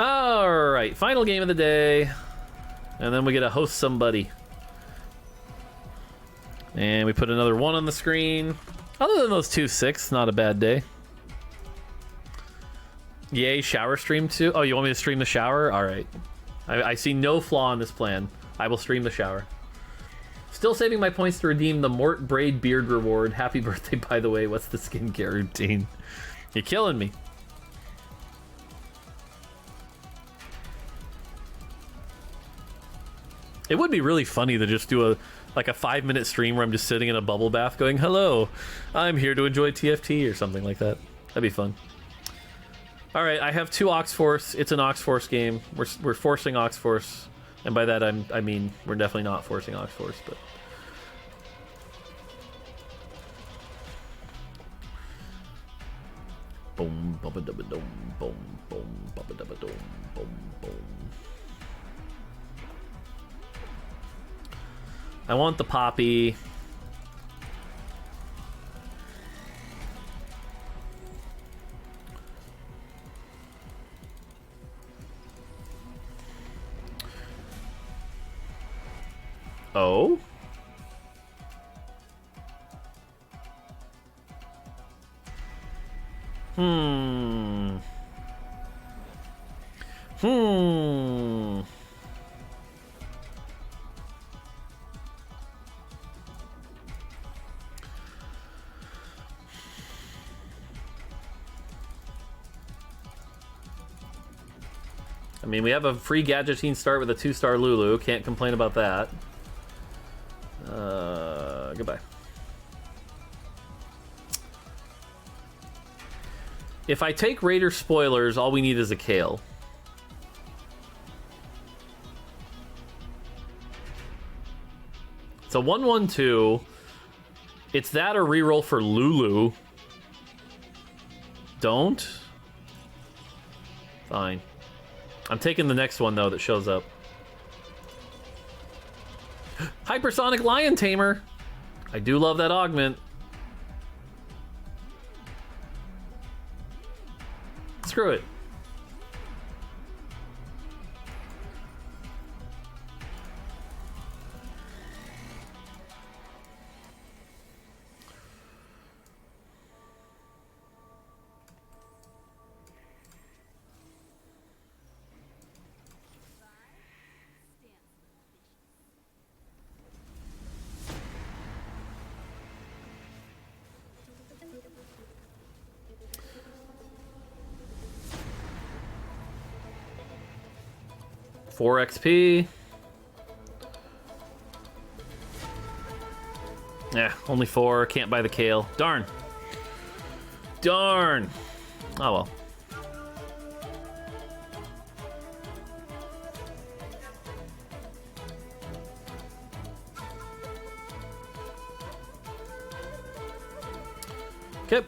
Alright, final game of the day. And then we get to host somebody. And we put another 1 on the screen. Other than those 2 6, not a bad day. Yay, shower stream too? Oh, you want me to stream the shower? Alright. I see no flaw in this plan. I will stream the shower. Still saving my points to redeem the Mort Braid Beard reward. Happy birthday, by the way. What's the skincare routine? You're killing me. It would be really funny to just do a 5-minute stream where I'm just sitting in a bubble bath going, hello, I'm here to enjoy TFT or something like that. That'd be fun. Alright, I have 2 Oxforce. It's an Oxforce game. We're forcing Oxforce. And by that I mean we're definitely not forcing Oxforce, but... Boom, bubba dubba dum, boom, boom, bubba dubba dum, boom, boom. I want the Poppy. Oh? I mean, we have a free Gadgetine start with a 2-star Lulu. Can't complain about that. Goodbye. If I take Raider spoilers, all we need is a Kale. It's a 1-1-2. It's that or reroll for Lulu. Don't. Fine. I'm taking the next one, though, that shows up. Hypersonic Lion Tamer. I do love that augment. Screw it. Four XP. Yeah, only 4. Can't buy the Kale. Darn. Darn. Oh well. Okay.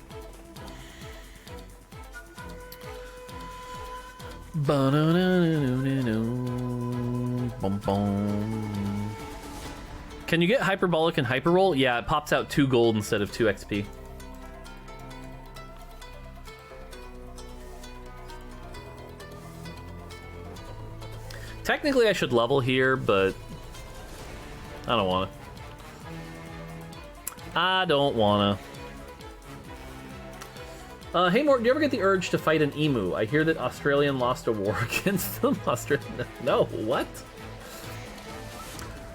Can you get Hyperbolic and Hyper Roll? Yeah, it pops out 2 gold instead of 2 XP. Technically, I should level here, but I don't want to. I don't want to. Hey, Mort, do you ever get the urge to fight an emu? I hear that Australian lost a war against them. No, what?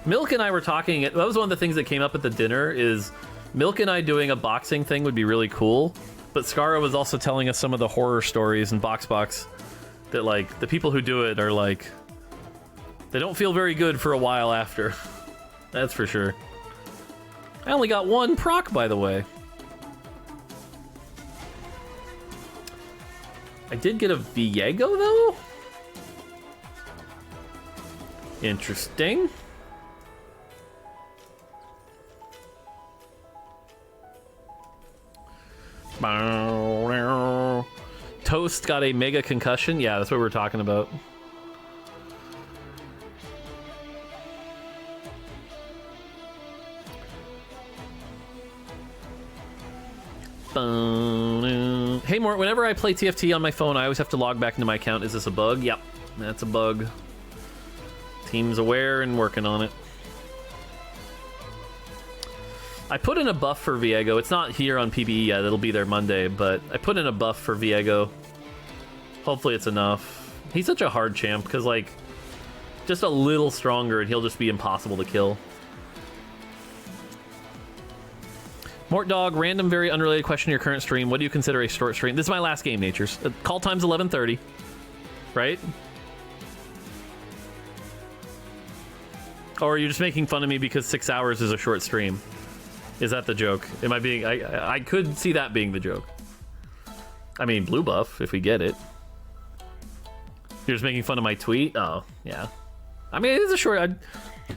Milk and I were talking, that was one of the things that came up at the dinner, is Milk and I doing a boxing thing would be really cool, but Skara was also telling us some of the horror stories in Box that, like, the people who do it are, like, they don't feel very good for a while after. That's for sure. I only got 1 proc, by the way. I did get a Viego, though? Interesting. Toast got a mega concussion? Yeah, that's what we're talking about. Hey, Mort, whenever I play TFT on my phone, I always have to log back into my account. Is this a bug? Yep, that's a bug. Team's aware and working on it. I put in a buff for Viego. It's not here on PBE yet. It'll be there Monday, but I put in a buff for Viego. Hopefully it's enough. He's such a hard champ, because, like, just a little stronger and he'll just be impossible to kill. Mortdog, random, very unrelated question to your current stream. What do you consider a short stream? This is my last game, Natures. Call time's 11:30, right? Or are you just making fun of me because 6 hours is a short stream? Is that the joke? Am I being... I could see that being the joke. I mean, blue buff, if we get it. You're just making fun of my tweet? Oh, yeah. I mean, it is a short...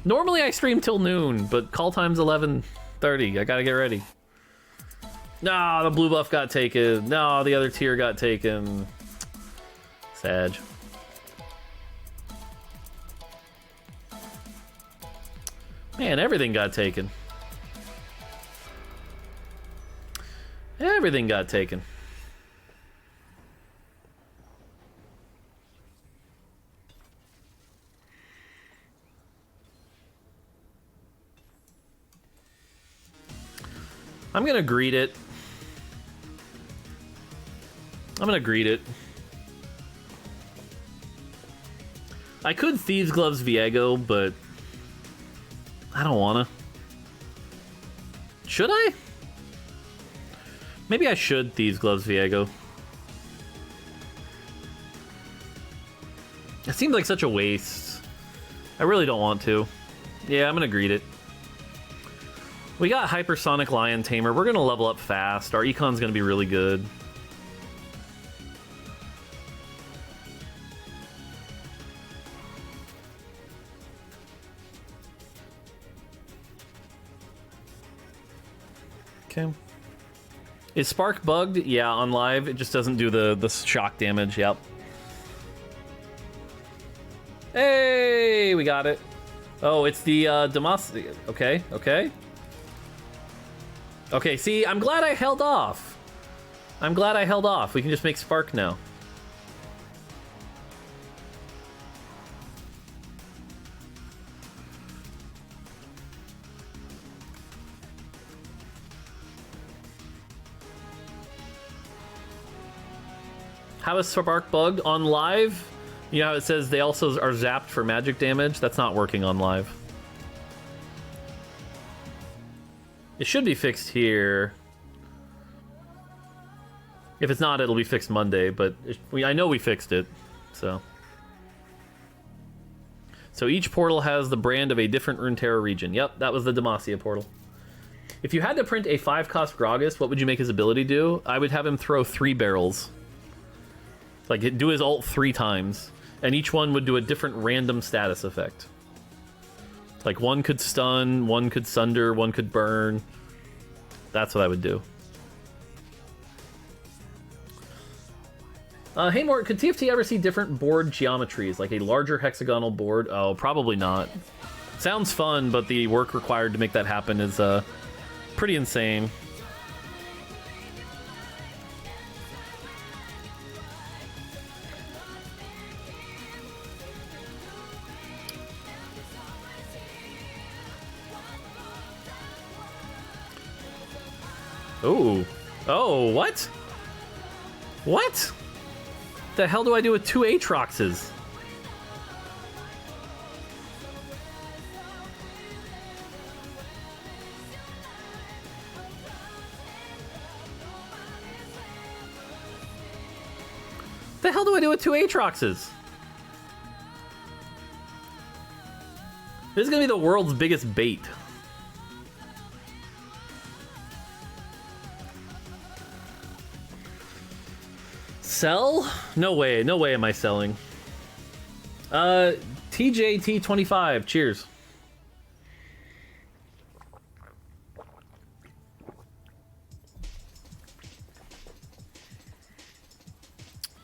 normally I stream till noon, but call time's 11:30. I gotta get ready. No, the blue buff got taken. No, the other tier got taken. Sag. Man, everything got taken. Everything got taken. I'm gonna greet it. I'm gonna greet it. I could Thieves Gloves Viego, but I don't wanna. Should I? Maybe I should Thieves Gloves Viego. It seems like such a waste. I really don't want to. Yeah, I'm gonna greet it. We got Hypersonic Lion Tamer. We're gonna level up fast. Our econ's gonna be really good. Okay. Is Spark bugged? Yeah, on live. It just doesn't do the shock damage. Yep. Hey, we got it. Oh, it's the Demacia. Okay, okay. Okay, see, I'm glad I held off. I'm glad I held off. We can just make Spark now. How is Spark bugged on live? You know how it says they also are zapped for magic damage? That's not working on live. It should be fixed here. If it's not, it'll be fixed Monday, but I know we fixed it, so. So each portal has the brand of a different Runeterra region. Yep, that was the Demacia portal. If you had to print a 5-cost Gragas, what would you make his ability do? I would have him throw 3 barrels. Like, do his ult 3 times, and each one would do a different random status effect. Like, one could stun, one could sunder, one could burn. That's what I would do. Hey, Mort, could TFT ever see different board geometries, like a larger hexagonal board? Oh, probably not. Sounds fun, but the work required to make that happen is pretty insane. Oh. Oh, what? What? The hell do I do with 2 Aatroxes? The hell do I do with 2 Aatroxes? This is gonna be the world's biggest bait. Sell? No way. No way am I selling. TJT25. Cheers.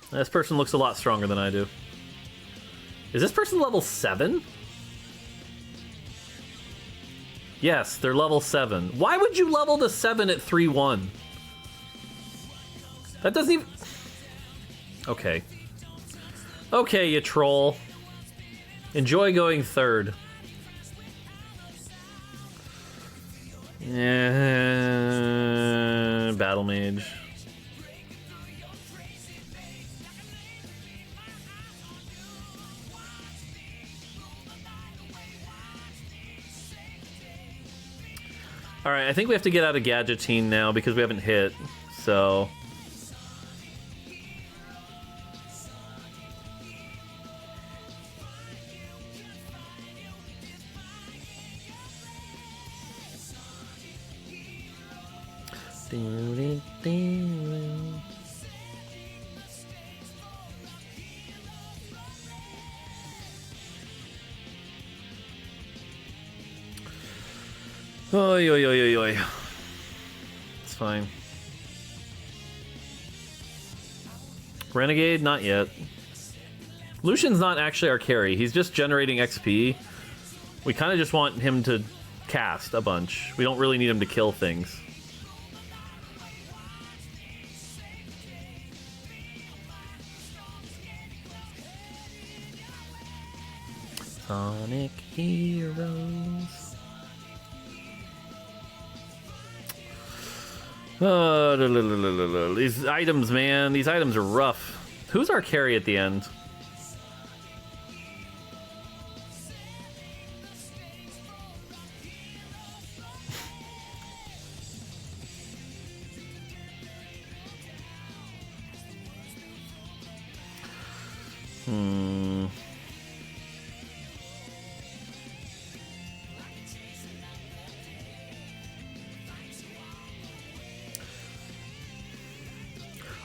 This person looks a lot stronger than I do. Is this person level 7? Yes, they're level 7. Why would you level to 7 at 3-1? That doesn't even... Okay. Okay, you troll. Enjoy going third. Yeah, Battle Mage. Alright, I think we have to get out of Gadgetine now because we haven't hit, so... Oy, oy, oy, oy, oy. It's fine. Renegade? Not yet. Lucian's not actually our carry. He's just generating XP. We kind of just want him to cast a bunch. We don't really need him to kill things. Sonic Heroes. Oh, these items, man. These items are rough. Who's our carry at the end?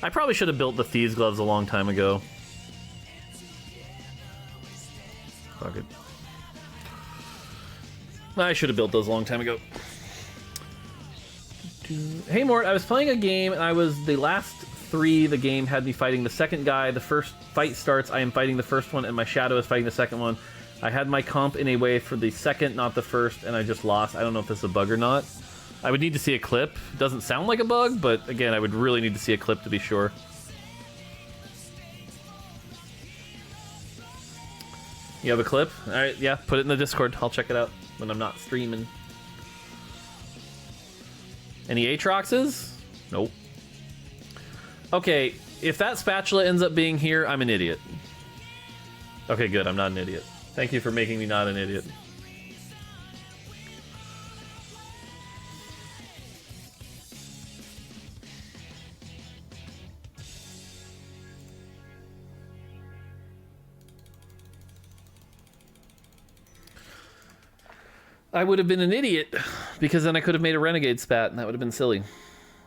I probably should have built the Thieves' Gloves a long time ago. Fuck it. I should have built those a long time ago. Hey Mort, I was playing a game and I was the last 3 the game had me fighting the second guy. The first fight starts, I am fighting the first one and my shadow is fighting the second one. I had my comp in a way for the second, not the first, and I just lost. I don't know if this is a bug or not. I would need to see a clip. It doesn't sound like a bug, but again, I would really need to see a clip to be sure. You have a clip? Alright, yeah, put it in the Discord. I'll check it out when I'm not streaming. Any Aatroxes? Nope. Okay, if that spatula ends up being here, I'm an idiot. Okay, good, I'm not an idiot. Thank you for making me not an idiot. I would have been an idiot, because then I could have made a Renegade spat, and that would have been silly.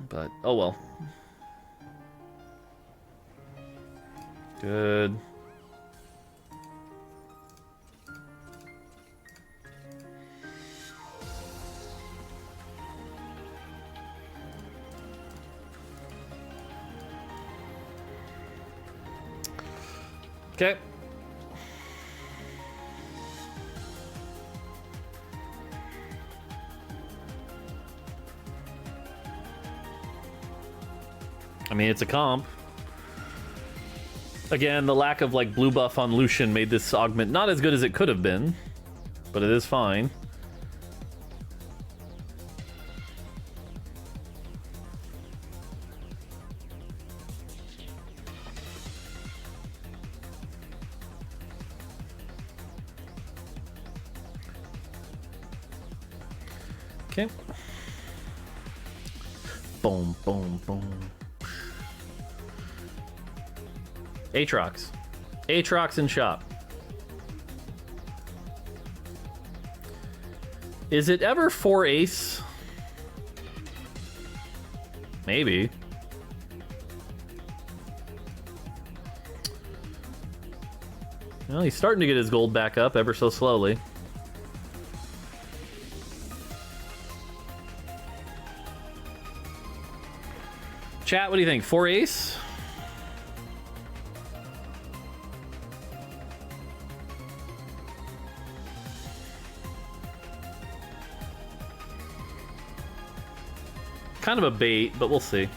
But, oh well. Good. Okay. I mean, it's a comp. Again, the lack of, like, blue buff on Lucian made this augment not as good as it could have been, but it is fine. Okay. Boom, boom, boom. Aatrox. Aatrox in shop. Is it ever 4 ace? Maybe. Well, he's starting to get his gold back up ever so slowly. Chat, what do you think? 4 ace? Kind of a bait, but we'll see.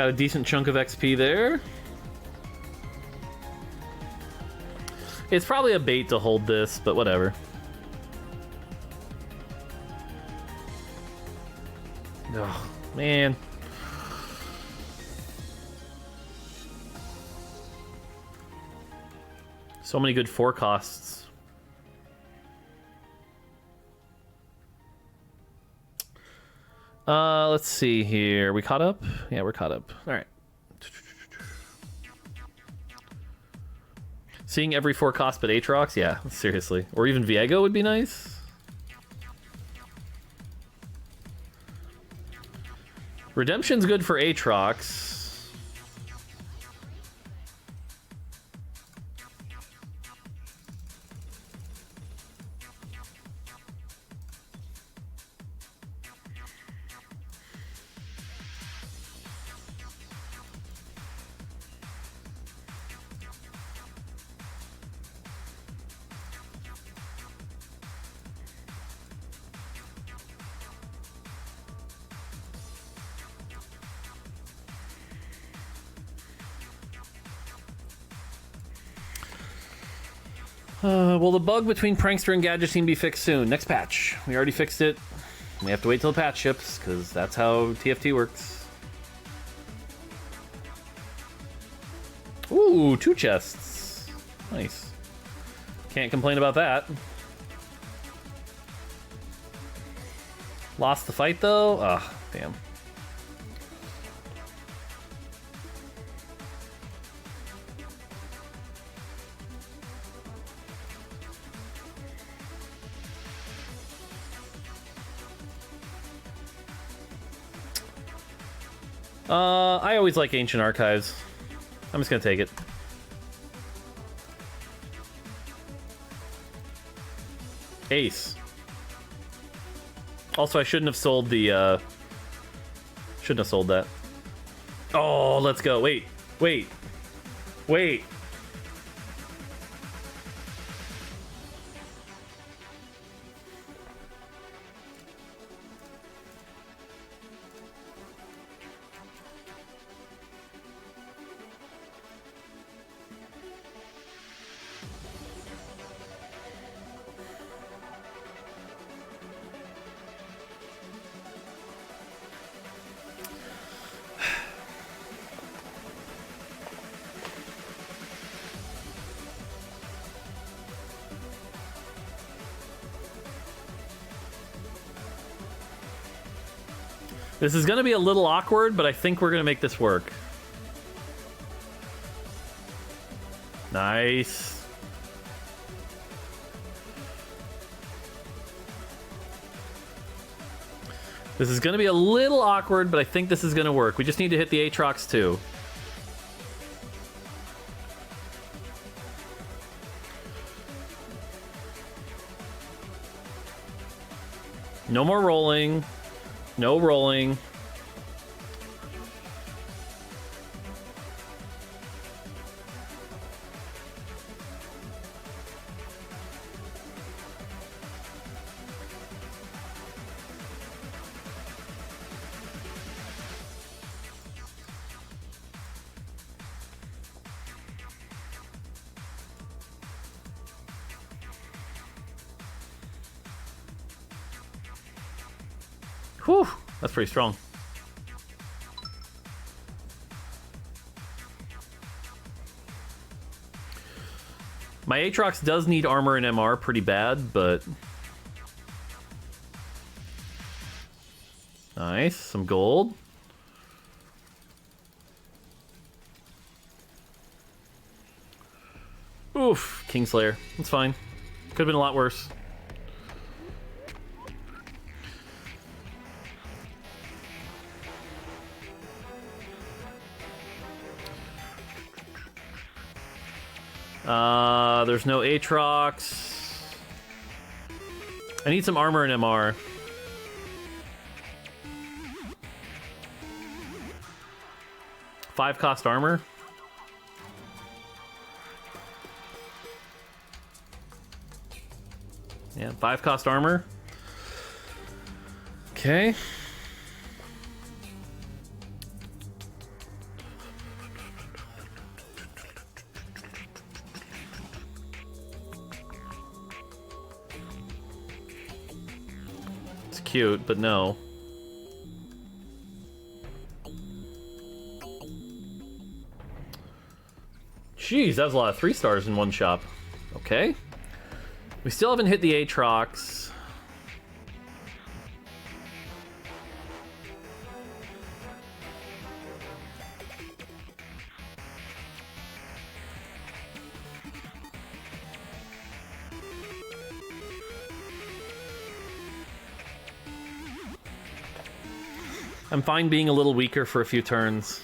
Got a decent chunk of XP there. It's probably a bait to hold this, but whatever. Oh, man. So many good forecasts. Let's see here. We caught up? Yeah, we're caught up. All right. Seeing every forecast but Aatrox? Yeah, seriously. Or even Viego would be nice. Redemption's good for Aatrox. Will the bug between Prankster and Gadget be fixed soon? Next patch. We already fixed it. We have to wait till the patch ships, because that's how TFT works. Ooh, 2 chests. Nice. Can't complain about that. Lost the fight, though? Ah, damn. I always like Ancient Archives. I'm just gonna take it. Ace. Also, I shouldn't have sold the, shouldn't have sold that. Oh, let's go. Wait. This is gonna be a little awkward, but I think we're gonna make this work. Nice. This is gonna be a little awkward, but I think this is gonna work. We just need to hit the Aatrox too. No more rolling. No rolling. Whew, that's pretty strong. My Aatrox does need armor and MR pretty bad, but... Nice, some gold. Oof, Kingslayer. That's fine. Could have been a lot worse. There's no Aatrox. I need some armor and MR. Five cost armor. Yeah, 5 cost armor. Okay. cute, but no. Jeez, that was a lot of 3 stars in one shop. Okay. We still haven't hit the Aatrox. I'm fine being a little weaker for a few turns.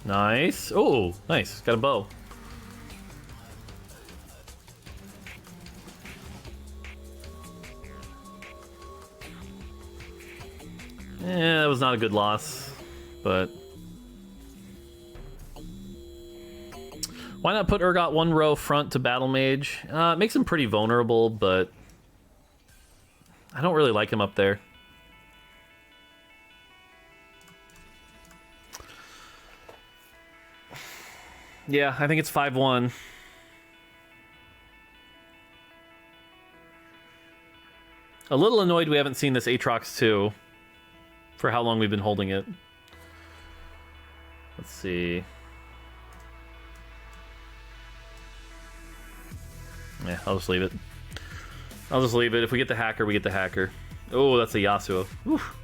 Nice. Oh, nice. Got a bow. Yeah, that was not a good loss, but... Why not put Urgot 1 row front to Battle Mage? It makes him pretty vulnerable, but... I don't really like him up there. Yeah, I think it's 5-1. A little annoyed we haven't seen this Aatrox 2 for how long we've been holding it. Let's see. Yeah, I'll just leave it. I'll just leave it. If we get the hacker, we get the hacker. Oh, that's a Yasuo. Oof.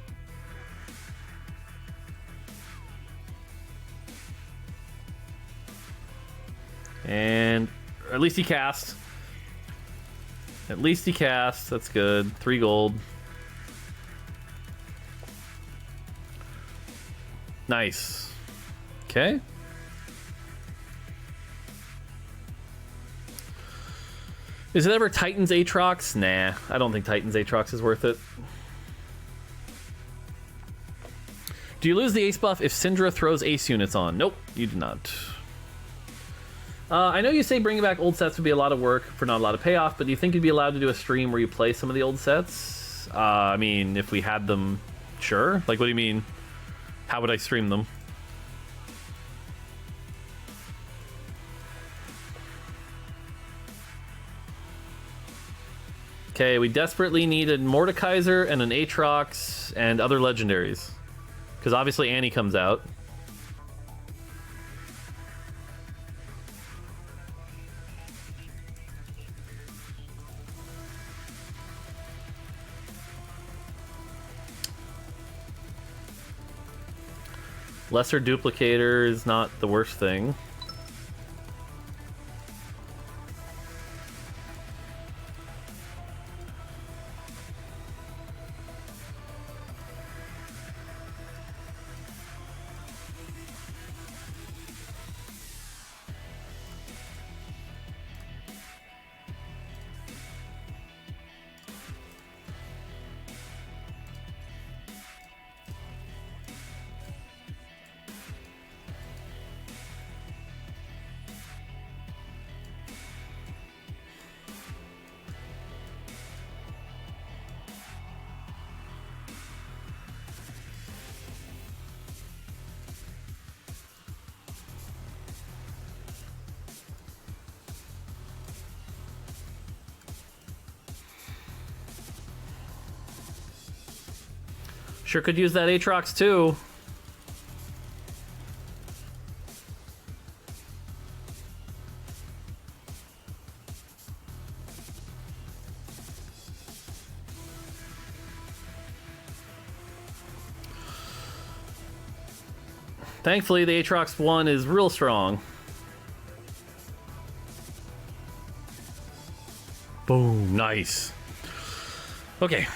And at least he cast. At least he cast. That's good. 3 gold. Nice. Okay. Is it ever Titan's Aatrox? Nah, I don't think Titan's Aatrox is worth it. Do you lose the ace buff if Syndra throws ace units on? Nope, you do not. I know you say bringing back old sets would be a lot of work for not a lot of payoff, but do you think you'd be allowed to do a stream where you play some of the old sets? I mean, if we had them, sure. Like, what do you mean? How would I stream them? Okay, we desperately needed Mordekaiser and an Aatrox and other legendaries. Because obviously Annie comes out. Lesser Duplicator is not the worst thing. Sure could use that Aatrox too. Thankfully, the Aatrox 1 is real strong. Boom, nice. Okay.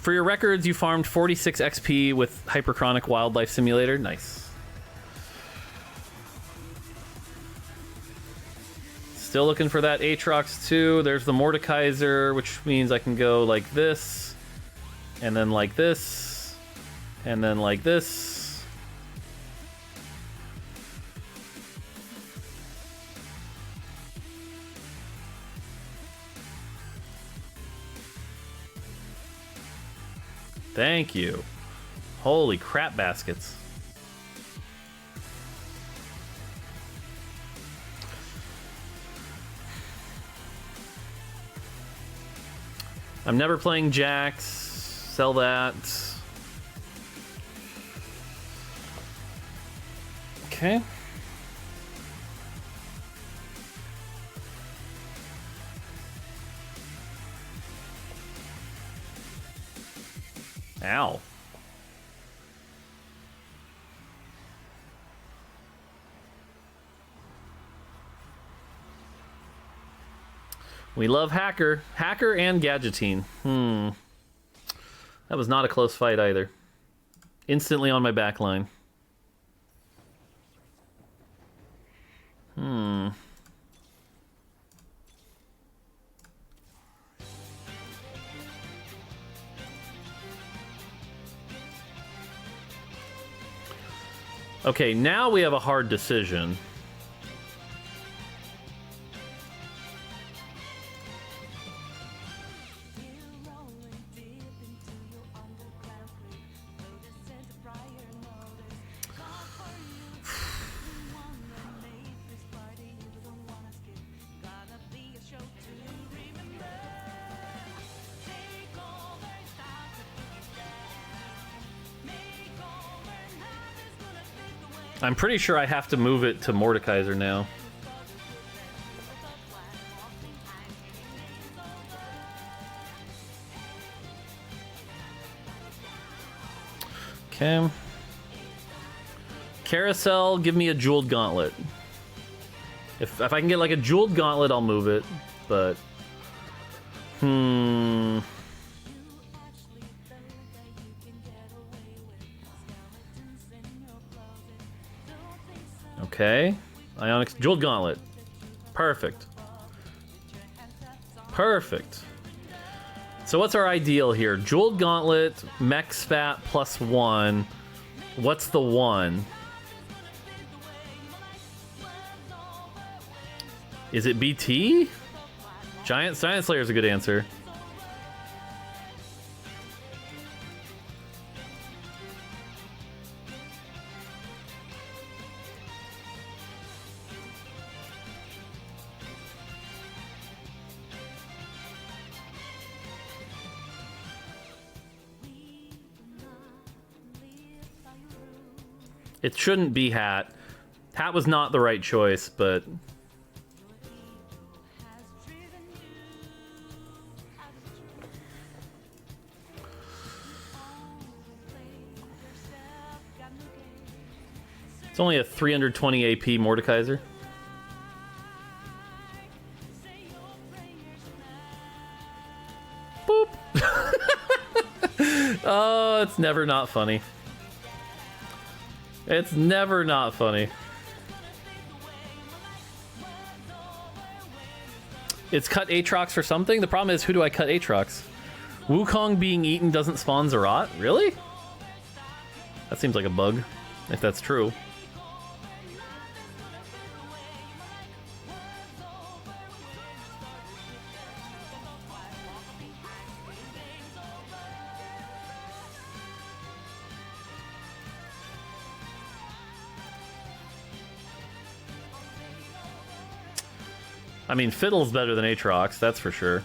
For your records, you farmed 46 XP with Hyperchronic Wildlife Simulator. Nice. Still looking for that Aatrox 2. There's the Mordekaiser, which means I can go like this, and then like this, and then like this. Thank you. Holy crap baskets. I'm never playing Jax. Sell that. Okay. Ow. We love Hacker. Hacker and Gadgetine. That was not a close fight either. Instantly on my back line. Okay, now we have a hard decision. I'm pretty sure I have to move it to Mordekaiser now. Okay. Carousel, give me a jeweled gauntlet. If I can get like a jeweled gauntlet, I'll move it, but... Okay. Ionic jeweled gauntlet. Perfect. Perfect. So what's our ideal here? Jeweled gauntlet, mech spat +1. What's the 1? Is it BT? Giant Slayer is a good answer. It shouldn't be Hat. Hat was not the right choice, but... It's only a 320 AP Mordekaiser. Boop! Oh, it's never not funny. It's never not funny. It's cut Aatrox for something? The problem is, who do I cut Aatrox? Wukong being eaten doesn't spawn Zerat? Really? That seems like a bug, if that's true. I mean, Fiddle's better than Aatrox, that's for sure.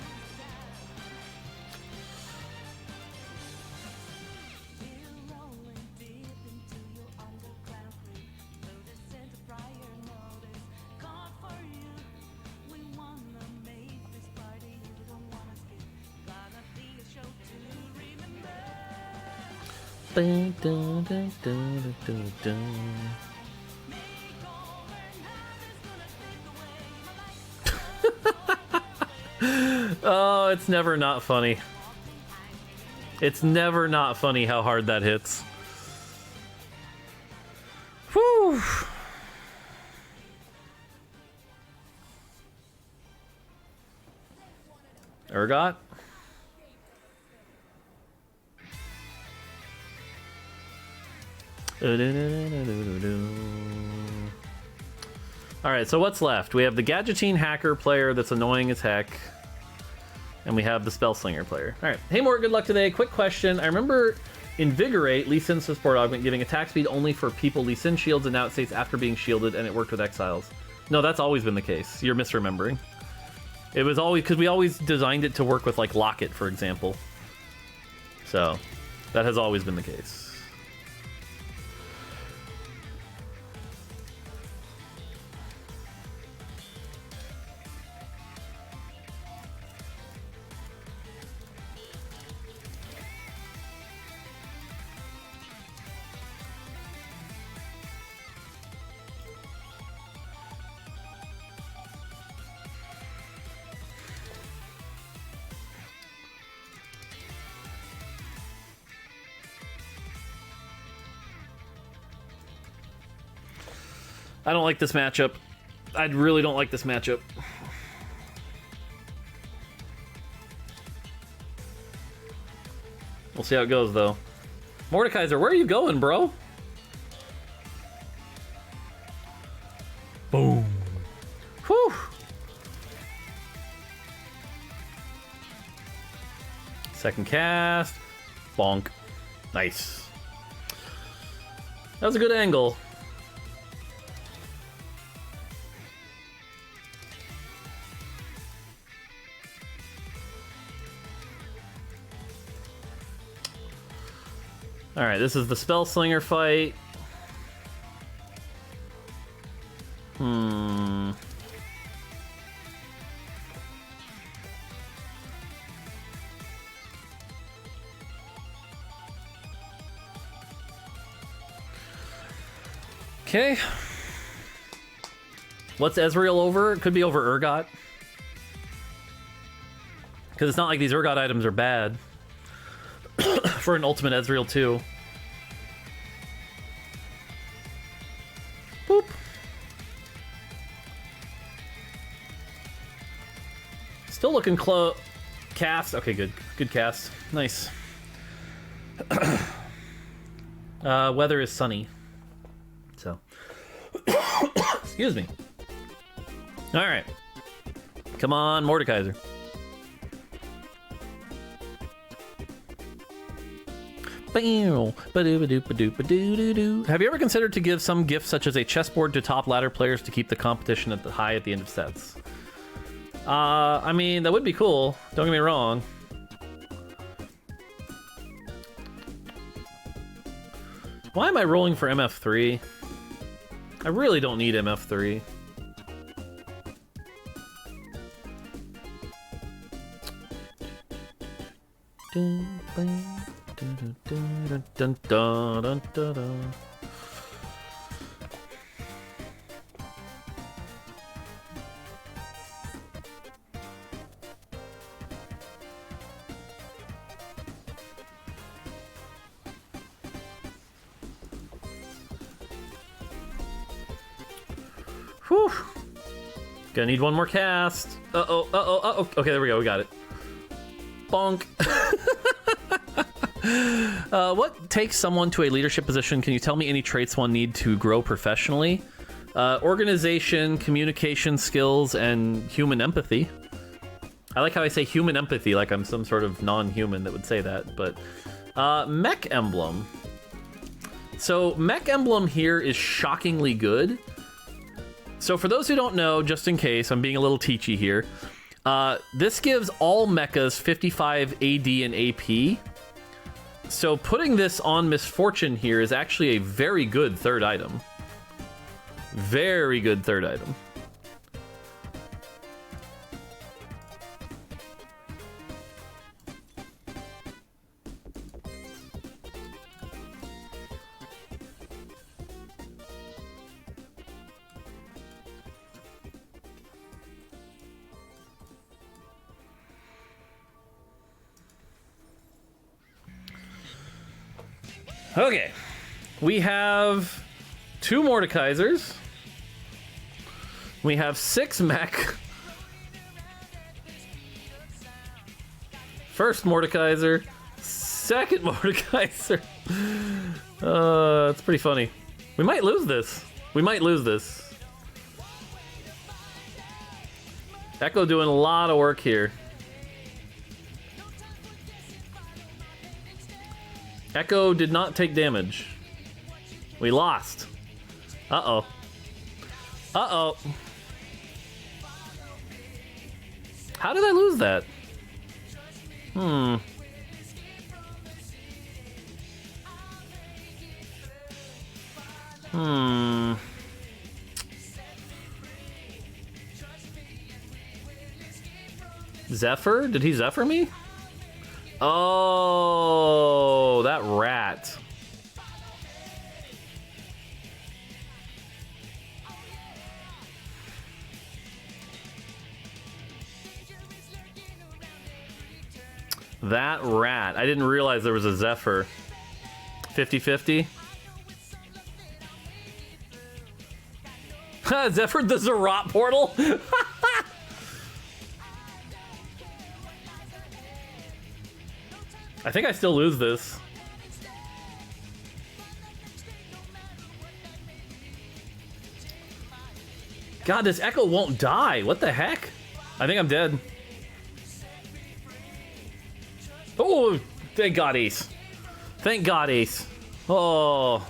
Dun, dun, dun, dun, dun, dun. Oh, it's never not funny. It's never not funny how hard that hits. Whew. Urgot? Alright, so what's left? We have the Gadgetine Hacker player that's annoying as heck. And we have the Spellslinger player. Alright, hey Mort, good luck today. Quick question. I remember Invigorate, Lee Sin's support augment, giving attack speed only for people Lee Sin shields, and now it states after being shielded, and it worked with Exiles. No, that's always been the case. You're misremembering. It was always because we always designed it to work with like Locket, for example. So that has always been the case. I don't like this matchup. I really don't like this matchup. We'll see how it goes, though. Mordekaiser, where are you going, bro? Boom. Whew. Second cast. Bonk. Nice. That was a good angle. Alright, this is the Spell Slinger fight. Okay. What's Ezreal over? It could be over Urgot. Because it's not like these Urgot items are bad. For an ultimate Ezreal too. Boop. Still looking close. Cast. Okay, good. Good cast. Nice. Weather is sunny. So. Excuse me. Alright. Come on, Mordekaiser. Have you ever considered to give some gift such as a chessboard to top ladder players to keep the competition at the high at the end of sets? I mean, that would be cool. Don't get me wrong. Why am I rolling for MF3? I really don't need MF3. Dun, dun, dun, dun, dun, dun, dun. Whew. Gonna need one more cast. Uh-oh, uh-oh, uh-oh. Okay, there we go, we got it. Bonk. What takes someone to a leadership position? Can you tell me any traits one need to grow professionally? Organization, communication skills, and human empathy. I like how I say human empathy like I'm some sort of non-human that would say that, but... Mech Emblem. So, Mech Emblem here is shockingly good. So for those who don't know, just in case, I'm being a little teachy here, this gives all mechas 55 AD and AP. So putting this on Misfortune here is actually a very good third item. Very good third item. Okay, we have 2 Mordekaisers. We have 6 mech. First Mordekaiser, second Mordekaiser. That's pretty funny. We might lose this. We might lose this. Echo doing a lot of work here. Echo did not take damage. We lost. Uh-oh. Uh-oh. How did I lose that? Zephyr? Did he Zephyr me? Oh, that rat. That rat. I didn't realize there was a Zephyr. 50-50. Zephyr the Zerat portal? I think I still lose this. God, this Echo won't die. What the heck? I think I'm dead. Oh, thank God, Ace. Thank God, Ace. Oh.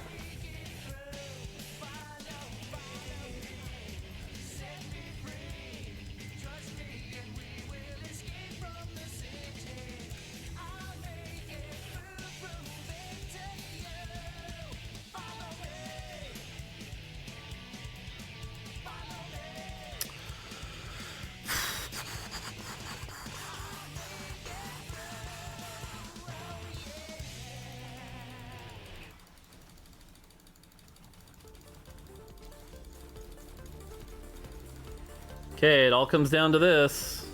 Okay, it all comes down to this.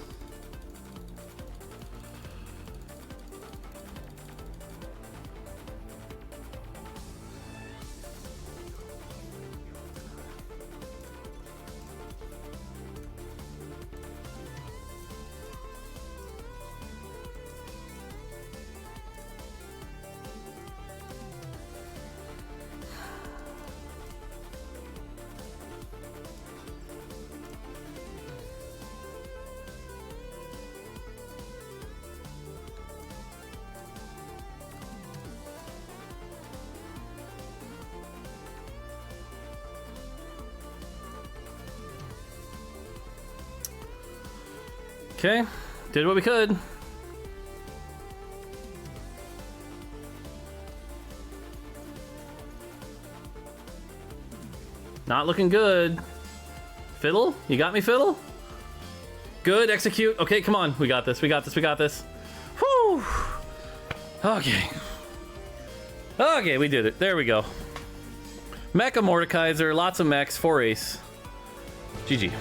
Okay, did what we could. Not looking good. Fiddle? You got me, Fiddle? Good, execute. Okay, come on. We got this, we got this, we got this. Whew. Okay. Okay, we did it. There we go. Mecha Mordekaiser, lots of mechs, 4 ace. GG.